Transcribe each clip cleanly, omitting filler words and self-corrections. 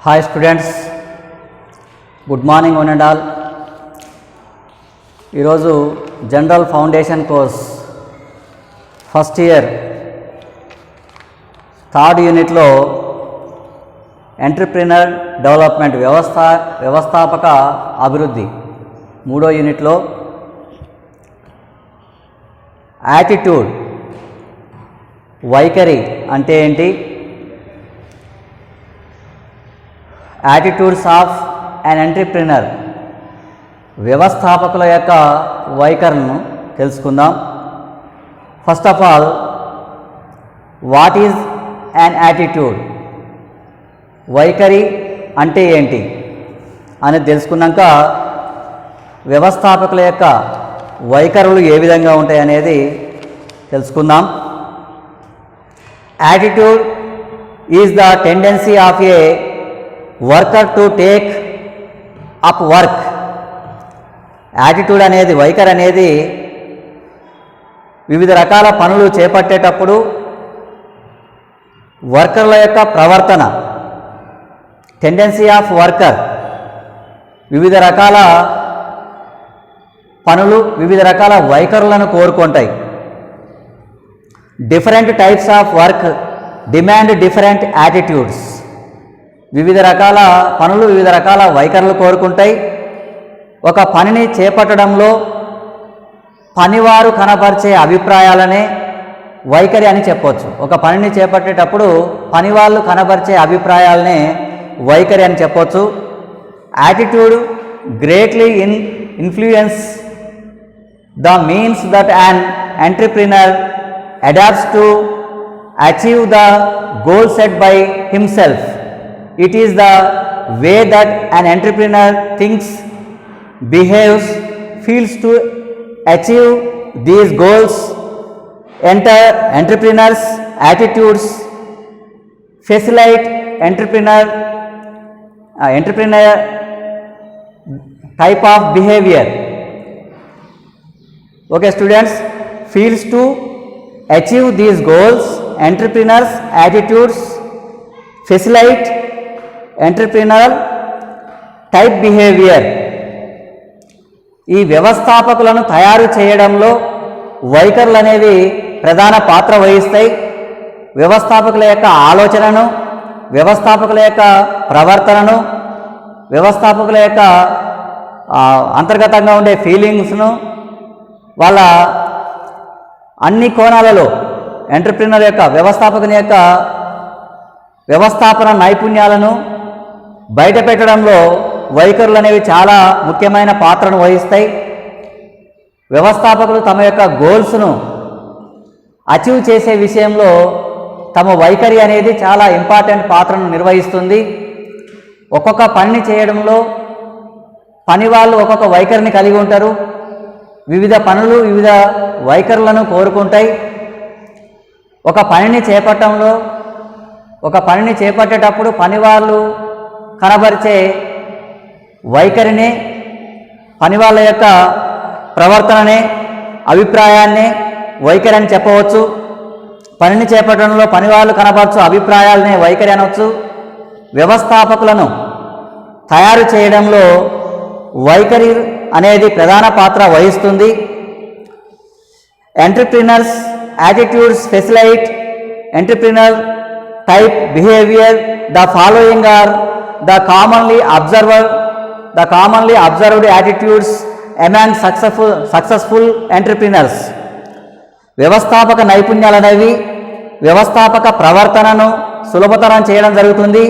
Hi students, good morning one and all. ఈరోజు general foundation course first year third యూనిట్లో entrepreneur development వ్యవస్థాపక అభివృద్ధి మూడో యూనిట్లో యాటిట్యూడ్ వైఖరి అంటే ఏంటి, యాటిట్యూడ్స్ ఆఫ్ అన్ ఎంటర్ప్రినర్ వ్యవస్థాపకుల యొక్క వైఖరులను తెలుసుకుందాం. First of all, what is an attitude, వైఖరి అంటే ఏంటి అనేది తెలుసుకున్నాక వ్యవస్థాపకుల యొక్క వైఖరులు ఏ విధంగా ఉంటాయి అనేది తెలుసుకుందాం. Attitude is the tendency of A worker to take up work. Attitude అనేది, వైఖరి అనేది వివిధ రకాల పనులు చేపట్టేటప్పుడు వర్కర్ల యొక్క ప్రవర్తన, టెండెన్సీ ఆఫ్ వర్కర్ వివిధ రకాల పనులు, వివిధ రకాల వైఖరులను కోరుకుంటాయి. Different types of work demand different attitudes. వివిధ రకాల పనులు వివిధ రకాల వైఖరులు కోరుకుంటాయి. ఒక పనిని చేపట్టడంలో పనివారు కనబరిచే అభిప్రాయాలనే వైఖరి అని చెప్పవచ్చు. ఒక పనిని చేపట్టేటప్పుడు పనివాళ్ళు కనబరిచే అభిప్రాయాలనే వైఖరి అని చెప్పవచ్చు. Attitude greatly influence the means that an entrepreneur adapts to achieve the goal set by himself. It is the way that an entrepreneur thinks, behaves, feels to achieve these goals. Entrepreneurs' attitudes facilitate entrepreneur type of behavior. Okay students, feels to achieve these goals. Entrepreneurs' attitudes facilitate entrepreneurial type behavior. ఈ వ్యవస్థాపకులను తయారు చేయడంలో వైఖరులు అనేవి ప్రధాన పాత్ర వహిస్తాయి. వ్యవస్థాపకుల యొక్క ఆలోచనను, వ్యవస్థాపకుల యొక్క ప్రవర్తనను, వ్యవస్థాపకుల యొక్క అంతర్గతంగా ఉండే ఫీలింగ్స్ను, వాళ్ళ అన్ని కోణాలలో ఎంటర్ప్రినర్ యొక్క, వ్యవస్థాపకుని యొక్క వ్యవస్థాపన నైపుణ్యాలను బయటపెట్టడంలో వైఖరులు అనేవి చాలా ముఖ్యమైన పాత్రను వహిస్తాయి. వ్యవస్థాపకులు తమ యొక్క గోల్స్ను అచీవ్ చేసే విషయంలో తమ వైఖరి అనేది చాలా ఇంపార్టెంట్ పాత్రను నిర్వహిస్తుంది. ఒక్కొక్క పనిని చేయడంలో పని వాళ్ళు ఒక్కొక్క వైఖరిని కలిగి ఉంటారు. వివిధ పనులు వివిధ వైఖరులను కోరుకుంటాయి. ఒక పనిని చేపట్టేటప్పుడు పని వాళ్ళు కనబరిచే వైఖరిని, పని వాళ్ళ యొక్క ప్రవర్తననే, అభిప్రాయాన్ని వైఖరి అని చెప్పవచ్చు. పనిని చేపట్టడంలో పని వాళ్ళు కనబరచు అభిప్రాయాలనే వైఖరి అనవచ్చు. వ్యవస్థాపకులను తయారు చేయడంలో వైఖరి అనేది ప్రధాన పాత్ర వహిస్తుంది. Entrepreneurs attitudes facilitate entrepreneur type behaviour. The following are the commonly observed attitudes among successful entrepreneurs. వ్యవస్థాపక నైపుణ్యాలు అనేవి వ్యవస్థాపక ప్రవర్తనను సులభతరం చేయడం జరుగుతుంది.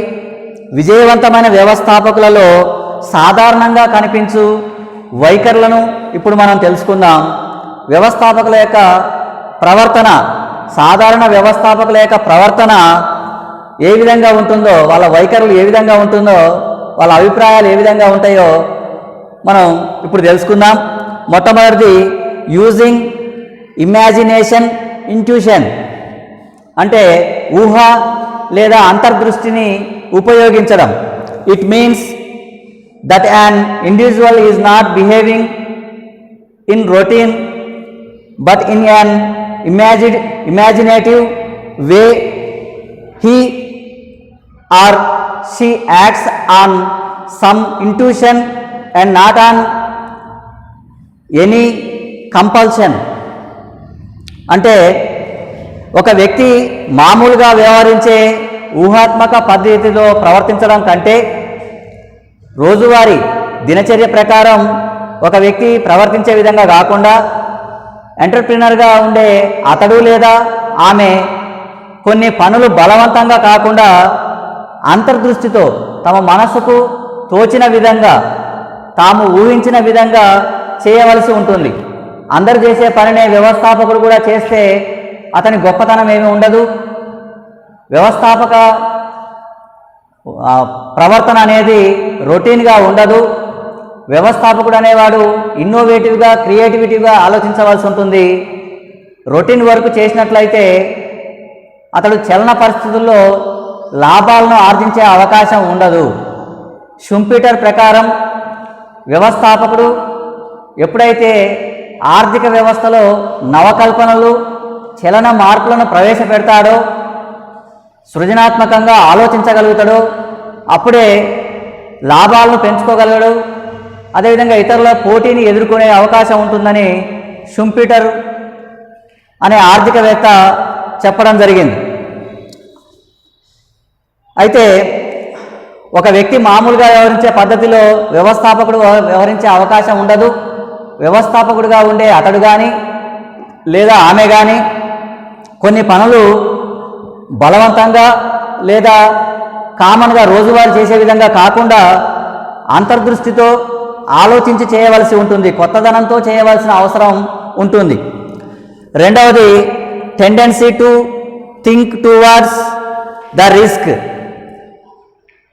విజయవంతమైన వ్యవస్థాపకులలో సాధారణంగా కనిపించు వైఖరులను ఇప్పుడు మనం తెలుసుకుందాం. వ్యవస్థాపకుల యొక్క ప్రవర్తన, సాధారణ వ్యవస్థాపకుల యొక్క ప్రవర్తన ఏ విధంగా ఉంటుందో, వాళ్ళ వైఖరులు ఏ విధంగా ఉంటుందో, వాళ్ళ అభిప్రాయాలు ఏ విధంగా ఉంటాయో మనం ఇప్పుడు తెలుసుకుందాం. మొట్టమొదటిది యూజింగ్ ఇమాజినేషన్ ఇంట్యూషన్, అంటే ఊహ లేదా అంతర్దృష్టిని ఉపయోగించడం. It means that an individual is not behaving in routine but in an imaginative way. He or she acts on some intuition and not on any compulsion. అంటే ఒక వ్యక్తి మామూలుగా వ్యవహరించే ఊహాత్మక పద్ధతిలో ప్రవర్తించడం కంటే రోజువారీ దినచర్య ప్రకారం ఒక వ్యక్తి ప్రవర్తించే విధంగా కాకుండా ఎంటర్ప్రినర్గా ఉండే అతడు లేదా ఆమె కొన్ని పనులు బలవంతంగా కాకుండా అంతర్దృష్టితో తమ మనసుకు తోచిన విధంగా తాము ఊహించిన విధంగా చేయవలసి ఉంటుంది. అందరు చేసే పనినే వ్యవస్థాపకుడు కూడా చేస్తే అతని గొప్పతనం ఏమీ ఉండదు. వ్యవస్థాపక ప్రవర్తన అనేది రొటీన్గా ఉండదు. వ్యవస్థాపకుడు అనేవాడు ఇన్నోవేటివ్గా క్రియేటివిటీగా ఆలోచించవలసి ఉంటుంది. రొటీన్ వర్క్ చేసినట్లయితే అతడు చలన పరిస్థితుల్లో లాభాలను ఆర్జించే అవకాశం ఉండదు. షుంపీటర్ ప్రకారం వ్యవస్థాపకుడు ఎప్పుడైతే ఆర్థిక వ్యవస్థలో నవకల్పనలు చలన మార్పులను ప్రవేశపెడతాడో సృజనాత్మకంగా ఆలోచించగలుగుతాడో అప్పుడే లాభాలను పెంచుకోగలగడు. అదేవిధంగా ఇతరుల పోటీని ఎదుర్కొనే అవకాశం ఉంటుందని షుంపీటర్ అనే ఆర్థికవేత్త చెప్పడం జరిగింది. అయితే ఒక వ్యక్తి మామూలుగా వ్యవహరించే పద్ధతిలో వ్యవస్థాపకుడు వ్యవహరించే అవకాశం ఉండదు. వ్యవస్థాపకుడిగా ఉండే అతడు కానీ లేదా ఆమె కానీ కొన్ని పనులు బలవంతంగా లేదా కామన్గా రోజువారీ చేసే విధంగా కాకుండా అంతర్దృష్టితో ఆలోచించి చేయవలసి ఉంటుంది. కొత్తదనంతో చేయవలసిన అవసరం ఉంటుంది. రెండవది tendency to think towards the risk.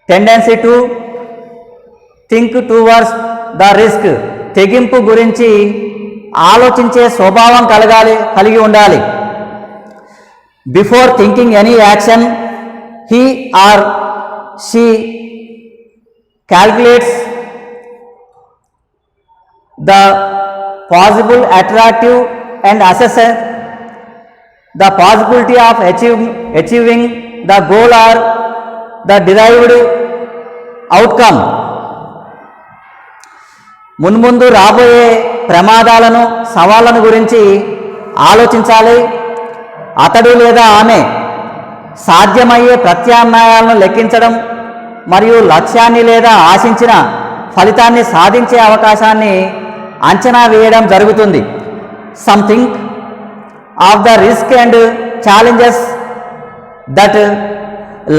Tendency to think towards the risk. తెగింపు గురించి ఆలోచించే స్వభావం కలిగి ఉండాలి. Before thinking any action he or she calculates the possible attractive and assesses the possibility of achieving the goal or the derived outcome. మున్ముందు రాబోయే ప్రమాదాలను సవాళ్లను గురించి ఆలోచించాలి. అతడు లేదా ఆమె సాధ్యమయ్యే ప్రత్యామ్నాయాలను లెక్కించడం మరియు లక్ష్యాన్ని లేదా ఆశించిన ఫలితాన్ని సాధించే అవకాశాన్ని అంచనా వేయడం జరుగుతుంది. Something of the risk and challenges that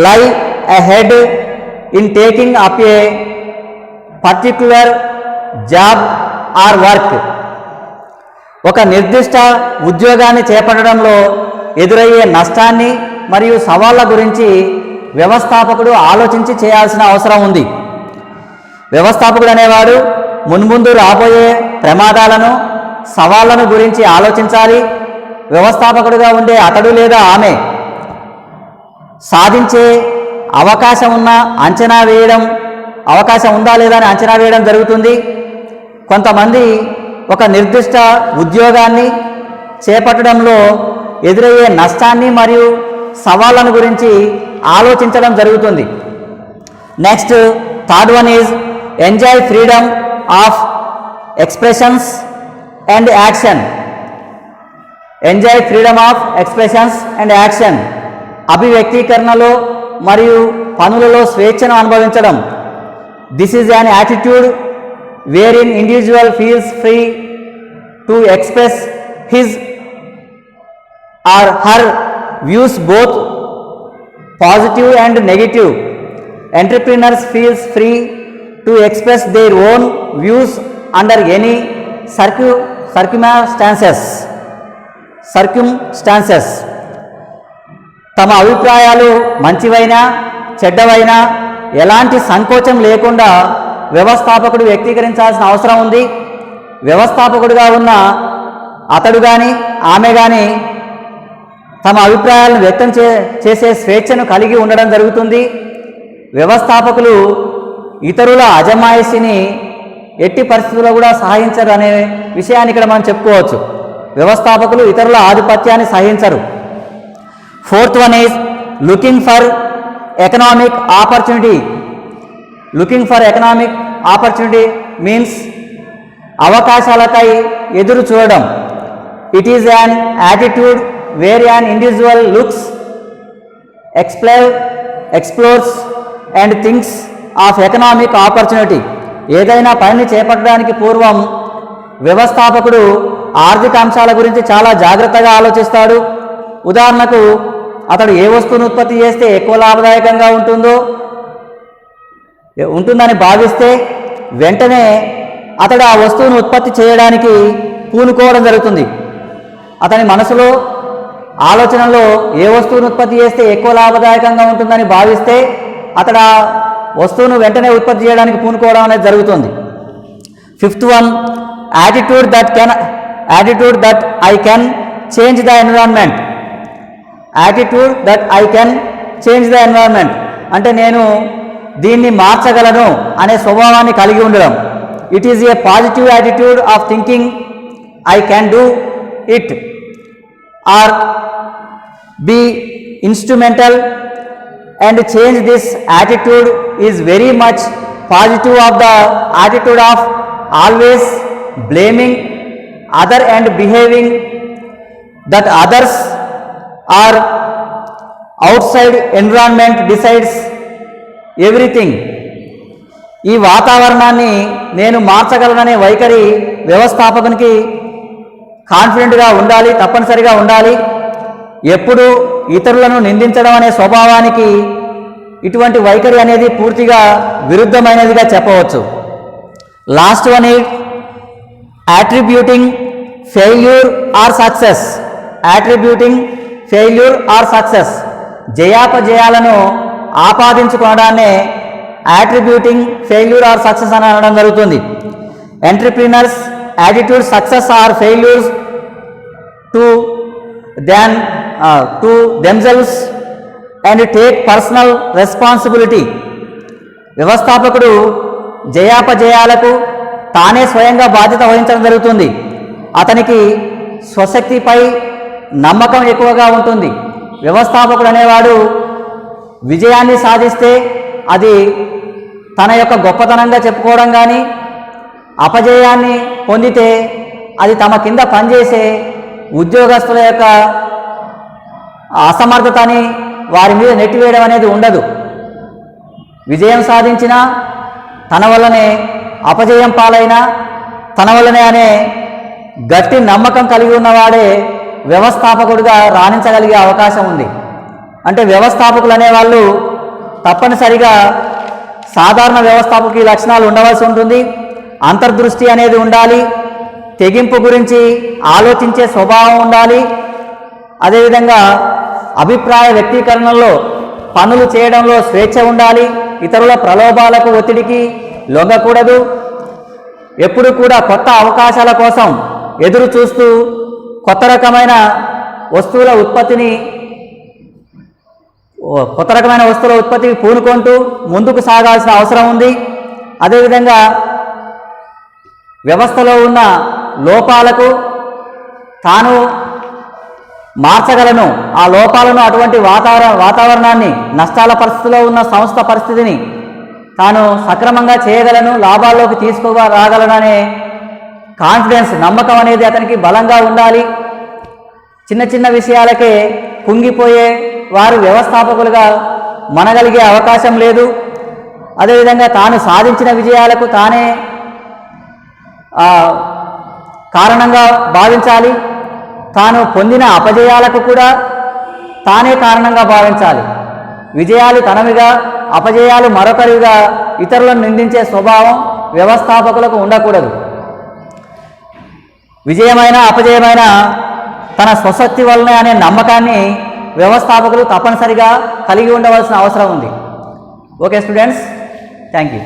లై ahead in taking up A particular job or work. ఒక నిర్దిష్ట ఉద్యోగాన్ని చేపట్టడంలో ఎదురయ్యే నష్టాన్ని మరియు సవాళ్ల గురించి వ్యవస్థాపకుడు ఆలోచించి చేయాల్సిన అవసరం ఉంది. వ్యవస్థాపకుడు అనేవాడు మున్ముందు రాబోయే ప్రమాదాలను సవాళ్లను గురించి ఆలోచించాలి. వ్యవస్థాపకుడుగా ఉండే అతడు లేదా ఆమె సాధించే అవకాశం ఉందా లేదా అని అంచనా వేయడం జరుగుతుంది. కొంతమంది ఒక నిర్దిష్ట ఉద్యోగాన్ని చేపట్టడంలో ఎదురయ్యే నష్టాన్ని మరియు సవాళ్లను గురించి ఆలోచించడం జరుగుతుంది. Next third one is enjoy freedom of expressions and action. Enjoy freedom of expressions and action. అభివ్యక్తీకరణలో మరియు పనులలో స్వేచ్ఛను అనుభవించడం. This is an attitude where in individual feels free to express his or her views, both positive and negative. Entrepreneurs feels free to express their own views under any circumstances. తమ అభిప్రాయాలు మంచివైనా చెడ్డవైనా ఎలాంటి సంకోచం లేకుండా వ్యవస్థాపకుడు వ్యక్తీకరించాల్సిన అవసరం ఉంది. వ్యవస్థాపకుడుగా ఉన్న అతడు కానీ ఆమె కానీ తమ అభిప్రాయాలను వ్యక్తం చేసే స్వేచ్ఛను కలిగి ఉండడం జరుగుతుంది. వ్యవస్థాపకులు ఇతరుల అజమాయిషిని ఎట్టి పరిస్థితుల్లో కూడా సహించరు అనే విషయాన్ని ఇక్కడ మనం చెప్పుకోవచ్చు. వ్యవస్థాపకులు ఇతరుల ఆధిపత్యాన్ని సహించరు. Fourth one is looking for economic opportunity. Looking for economic opportunity means అవకాశాలకై ఎదురు చూడడం. It is an attitude where an individual looks, explores and thinks of economic opportunity. ఏదైనా పనిని చేపట్టడానికి పూర్వం వ్యవస్థాపకుడు ఆర్థిక అంశాల గురించి చాలా జాగ్రత్తగా ఆలోచిస్తాడు. ఉదాహరణకు అతడు ఏ వస్తువును ఉత్పత్తి చేస్తే ఎక్కువ లాభదాయకంగా ఉంటుందని భావిస్తే వెంటనే అతడు ఆ వస్తువును ఉత్పత్తి చేయడానికి పూనుకోవడం జరుగుతుంది. అతని మనసులో ఆలోచనలో ఏ వస్తువును ఉత్పత్తి చేస్తే ఎక్కువ లాభదాయకంగా ఉంటుందని భావిస్తే అతడు ఆ వస్తువును వెంటనే ఉత్పత్తి చేయడానికి పూనుకోవడం అనేది జరుగుతుంది. Fifth one, attitude that I can change the environment. Attitude that I can change the environment అంటే నేను దీన్ని మార్చగలను అనే స్వభావాన్ని కలిగి ఉండడం. It is a positive attitude of thinking I can do it or be instrumental and change. This attitude is very much positive of the attitude of always blaming other and behaving that others or outside environment decides everything. ఈ వాతావరణాన్ని నేను మార్చగలననే వైఖరి వ్యవస్థాపకునికి కాన్ఫిడెంట్గా ఉండాలి, తప్పనిసరిగా ఉండాలి. ఎప్పుడు ఇతరులను నిందించడం అనే స్వభావానికి ఇటువంటి వైఖరి అనేది పూర్తిగా విరుద్ధమైనదిగా చెప్పవచ్చు. Last one is attributing failure or success. Attributing failure or success జయాపజయాలను ఆపాదించుకోవడాన్నే అట్రిబ్యూటింగ్ ఫెయిల్యూర్ ఆర్ సక్సెస్ అని అనడం జరుగుతుంది. Entrepreneurs attitude success or failures to themselves and take personal responsibility. వ్యవస్థాపకుడు జయాపజయాలకు తానే స్వయంగా బాధ్యత వహించడం జరుగుతుంది. అతనికి స్వశక్తిపై నమ్మకం ఎక్కువగా ఉంటుంది. వ్యవస్థాపకుడు అనేవాడు విజయాన్ని సాధిస్తే అది తన యొక్క గొప్పతనంగా చెప్పుకోవడం కానీ, అపజయాన్ని పొందితే అది తమ కింద పనిచేసే ఉద్యోగస్తుల యొక్క అసమర్థతని వారి మీద నెట్టివేయడం అనేది ఉండదు. విజయం సాధించినా తన వల్లనే, అపజయం పాలైనా తన వల్లనే అనే గట్టి నమ్మకం కలిగి ఉన్నవాడే వ్యవస్థాపకుడిగా రాణించగలిగే అవకాశం ఉంది. అంటే వ్యవస్థాపకులు అనేవాళ్ళు తప్పనిసరిగా సాధారణ వ్యవస్థాపకుల లక్షణాలు ఉండవలసి ఉంటుంది. అంతర్దృష్టి అనేది ఉండాలి, తెగింపు గురించి ఆలోచించే స్వభావం ఉండాలి. అదేవిధంగా అభిప్రాయ వ్యక్తీకరణలో పనులు చేయడంలో స్వేచ్ఛ ఉండాలి. ఇతరుల ప్రలోభాలకు, ఒత్తిడికి లొంగకూడదు. ఎప్పుడు కూడా కొత్త అవకాశాల కోసం ఎదురు చూస్తూ కొత్త రకమైన వస్తువుల ఉత్పత్తికి పూనుకుంటూ ముందుకు సాగాల్సిన అవసరం ఉంది. అదేవిధంగా వ్యవస్థలో ఉన్న లోపాలకు తాను మార్చగలను, ఆ లోపాలను, అటువంటి వాతావరణాన్ని, నష్టాల పరిస్థితిలో ఉన్న సంస్థ పరిస్థితిని తాను సక్రమంగా చేయగలను, లాభాల్లోకి రాగలననే కాన్ఫిడెన్స్, నమ్మకం అనేది అతనికి బలంగా ఉండాలి. చిన్న చిన్న విషయాలకే కుంగిపోయే వారు వ్యవస్థాపకులుగా మనగలిగే అవకాశం లేదు. అదేవిధంగా తాను సాధించిన విజయాలకు తానే కారణంగా భావించాలి. తాను పొందిన అపజయాలకు కూడా తానే కారణంగా భావించాలి. విజయాలు తనవిగా, అపజయాలు మరొకరిగా ఇతరులను నిందించే స్వభావం వ్యవస్థాపకులకు ఉండకూడదు. విజయమైన అపజయమైన తన స్వశక్తి వల్లనే అనే నమ్మకాన్ని వ్యవస్థాపకులు తప్పనిసరిగా కలిగి ఉండవలసిన అవసరం ఉంది. Okay students, thank you.